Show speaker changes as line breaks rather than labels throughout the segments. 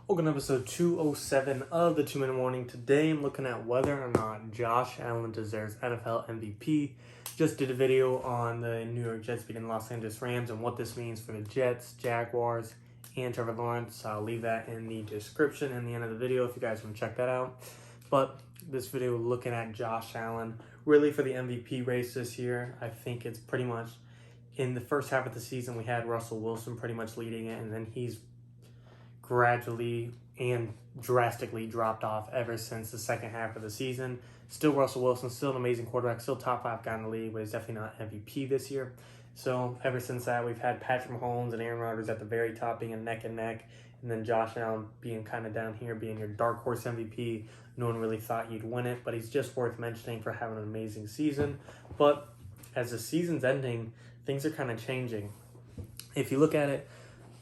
Welcome to episode 207 of the 2-Minute Warning. Today I'm looking at whether or not Josh Allen deserves NFL MVP. Just did a video on the New York Jets beating the Los Angeles Rams and what this means for the Jets, Jaguars, and Trevor Lawrence. I'll leave that in the description in the end of the video if you guys want to check that out. But this video looking at Josh Allen, really for the MVP race this year. I think it's pretty much in the first half of the season we had Russell Wilson pretty much leading it, and then he's gradually and drastically dropped off ever since the second half of the season. Still Russell Wilson, still an amazing quarterback, still top 5 guy in the league, but he's definitely not MVP this year. So ever since that, we've had Patrick Mahomes and Aaron Rodgers at the very top being a neck and neck, and then Josh Allen being kind of down here, being your dark horse MVP. No one really thought he'd win it, but he's just worth mentioning for having an amazing season. But as the season's ending, things are kind of changing. If you look at it,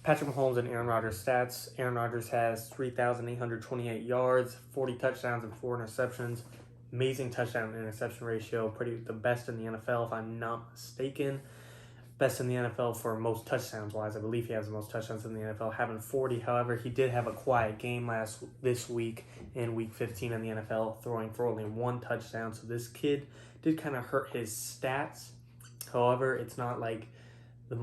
Patrick Mahomes and Aaron Rodgers stats. Aaron Rodgers has 3,828 yards, 40 touchdowns, and 4 interceptions. Amazing touchdown to interception ratio, the best in the NFL if I'm not mistaken. Best in the NFL for most touchdowns wise. I believe he has the most touchdowns in the NFL, having 40. However, he did have a quiet game this week in week 15 in the NFL, throwing for only 1 touchdown. So this kid did kind of hurt his stats. However, it's not like the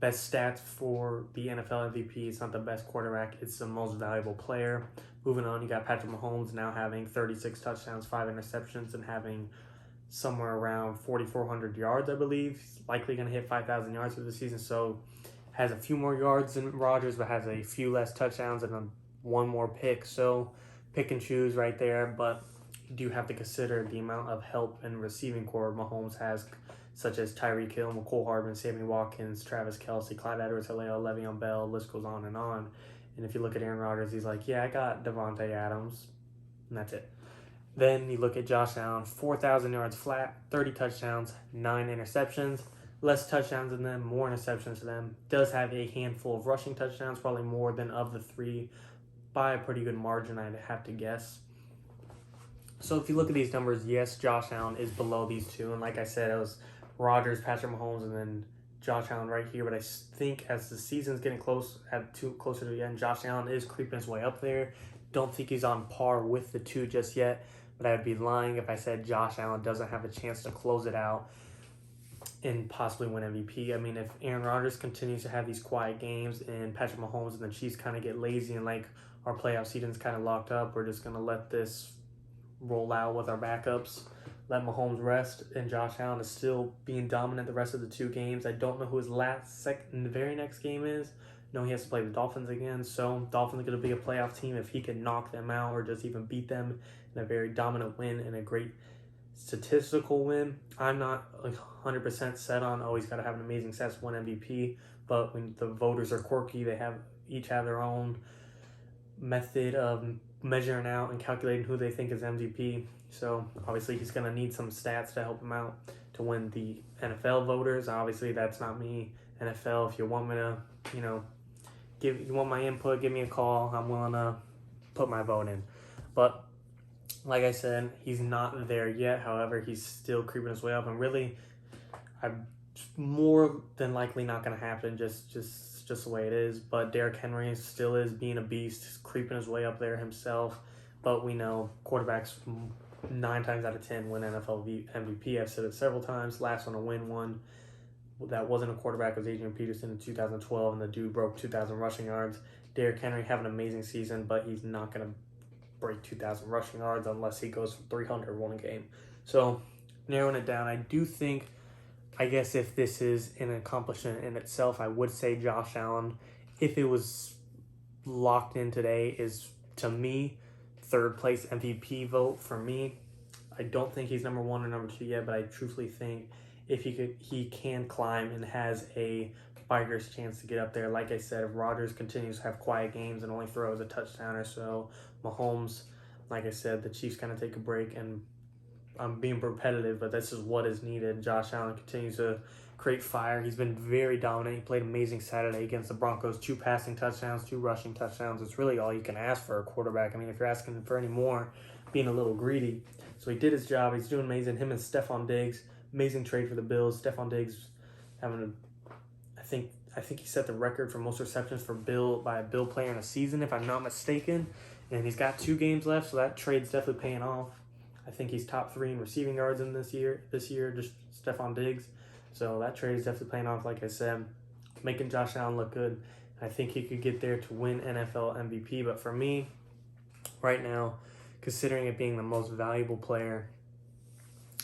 best stats for the NFL MVP. It's not the best quarterback. It's the most valuable player. Moving on, you got Patrick Mahomes now having 36 touchdowns, 5 interceptions, and having somewhere around 4,400 yards, I believe. He's likely going to hit 5,000 yards for the season, so has a few more yards than Rodgers, but has a few less touchdowns and one more pick. So pick and choose right there, but you do have to consider the amount of help and receiving core Mahomes has, such as Tyreek Hill, McCole Hardman, Sammy Watkins, Travis Kelce, Clyde Edwards-Helaire, Le'Veon Bell, list goes on. And if you look at Aaron Rodgers, he's like, yeah, I got Devontae Adams, and that's it. Then you look at Josh Allen, 4,000 yards flat, 30 touchdowns, 9 interceptions. Less touchdowns than them, more interceptions than them. Does have a handful of rushing touchdowns, probably more than of the 3 by a pretty good margin, I'd have to guess. So if you look at these numbers, yes, Josh Allen is below these two. And like I said, it was Rodgers, Patrick Mahomes, and then Josh Allen right here. But I think as the season's getting closer to the end, Josh Allen is creeping his way up there. Don't think he's on par with the two just yet. But I'd be lying if I said Josh Allen doesn't have a chance to close it out and possibly win MVP. I mean, if Aaron Rodgers continues to have these quiet games and Patrick Mahomes and the Chiefs kind of get lazy and like our playoff season's kind of locked up, we're just going to let this roll out with our backups, let Mahomes rest, and Josh Allen is still being dominant the rest of the 2 games. I don't know who his the very next game is. No, he has to play the Dolphins again, so Dolphins are going to be a playoff team if he can knock them out or just even beat them in a very dominant win and a great statistical win. I'm not 100% set on, he's got to have an amazing stats to win MVP, but when the voters are quirky, they each have their own method of measuring out and calculating who they think is MVP. So obviously he's going to need some stats to help him out to win the NFL voters. Obviously that's not me. NFL, if you want me to, you want my input, give me a call. I'm willing to put my vote in. But like I said, he's not there yet. However, he's still creeping his way up, and really, I'm more than likely not going to happen. Just the way it is. But Derrick Henry still is being a beast, he's creeping his way up there himself. But we know quarterbacks 9 times out of 10 win NFL MVP. I've said it several times. Last one to win one that wasn't a quarterback was Adrian Peterson in 2012, and the dude broke 2,000 rushing yards. Derrick Henry having an amazing season, but he's not going to break 2,000 rushing yards unless he goes for 300 one game. So narrowing it down, I do think, I guess if this is an accomplishment in itself, I would say Josh Allen, if it was locked in today, is, to me, 3rd place MVP vote for me. I don't think he's number 1 or number 2 yet, but I truthfully think if he can climb and has a fighter's chance to get up there. Like I said, if Rodgers continues to have quiet games and only throws a touchdown or so, Mahomes, like I said, the Chiefs kind of take a break, and I'm being repetitive, but this is what is needed. Josh Allen continues to create fire. He's been very dominant. He played amazing Saturday against the Broncos. 2 passing touchdowns, 2 rushing touchdowns. It's really all you can ask for a quarterback. I mean, if you're asking for any more, being a little greedy. So he did his job. He's doing amazing. Him and Stephon Diggs, amazing trade for the Bills. Stephon Diggs having I think I think he set the record for most receptions for by a Bill player in a season, if I'm not mistaken. And he's got 2 games left, so that trade's definitely paying off. I think he's top 3 in receiving yards in this year, just Stephon Diggs. So that trade is definitely paying off, like I said, making Josh Allen look good. I think he could get there to win NFL MVP. But for me, right now, considering it being the most valuable player,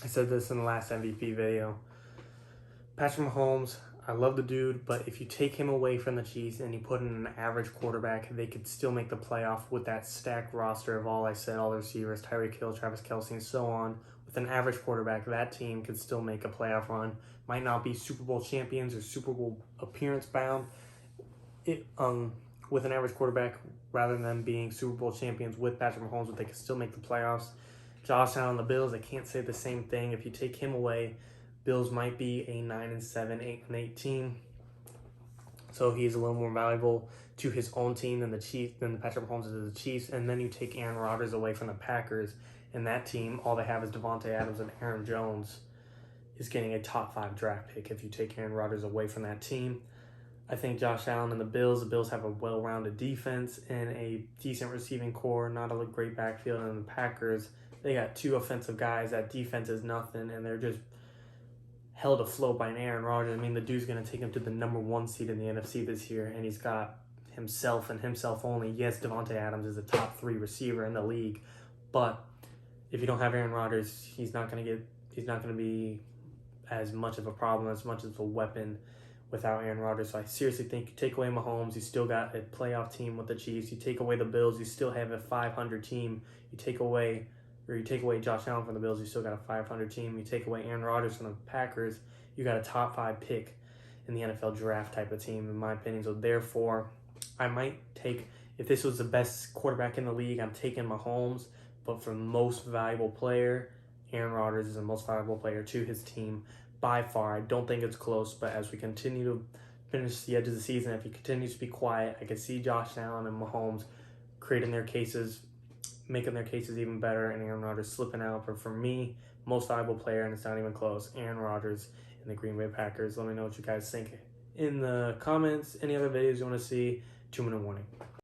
I said this in the last MVP video, Patrick Mahomes, I love the dude, but if you take him away from the Chiefs and you put in an average quarterback, they could still make the playoff with that stacked roster of all the receivers, Tyreek Hill, Travis Kelce, and so on. With an average quarterback, that team could still make a playoff run. Might not be Super Bowl champions or Super Bowl appearance bound. With an average quarterback, rather than being Super Bowl champions with Patrick Mahomes, but they could still make the playoffs. Josh Allen, the Bills, I can't say the same thing. If you take him away, Bills might be a 9-7, 8-8 team. So he's a little more valuable to his own team than Patrick Mahomes is to the Chiefs. And then you take Aaron Rodgers away from the Packers, and that team, all they have is Devontae Adams and Aaron Jones is getting a top 5 draft pick if you take Aaron Rodgers away from that team. I think Josh Allen and the Bills have a well-rounded defense and a decent receiving core, not a great backfield. And the Packers, they got 2 offensive guys. That defense is nothing, and they're just held afloat by an Aaron Rodgers. I mean, the dude's going to take him to the number 1 seed in the NFC this year, and he's got himself and himself only. Yes, Devontae Adams is a top 3 receiver in the league, but if you don't have Aaron Rodgers, he's not going to be as much of a problem, as much as a weapon without Aaron Rodgers. So I seriously think you take away Mahomes, you still got a playoff team with the Chiefs. You take away the Bills, you still have a 500 team. You take away Josh Allen from the Bills, you still got a 500 team. You take away Aaron Rodgers from the Packers, you got a top 5 pick in the NFL draft type of team, in my opinion. So therefore, I might take, if this was the best quarterback in the league, I'm taking Mahomes. But for the most valuable player, Aaron Rodgers is the most valuable player to his team by far. I don't think it's close, but as we continue to finish the edge of the season, if he continues to be quiet, I can see Josh Allen and Mahomes creating their cases, making their cases even better, and Aaron Rodgers slipping out. But for me, most valuable player, and it's not even close, Aaron Rodgers and the Green Bay Packers. Let me know what you guys think in the comments. Any other videos you want to see, 2-minute warning.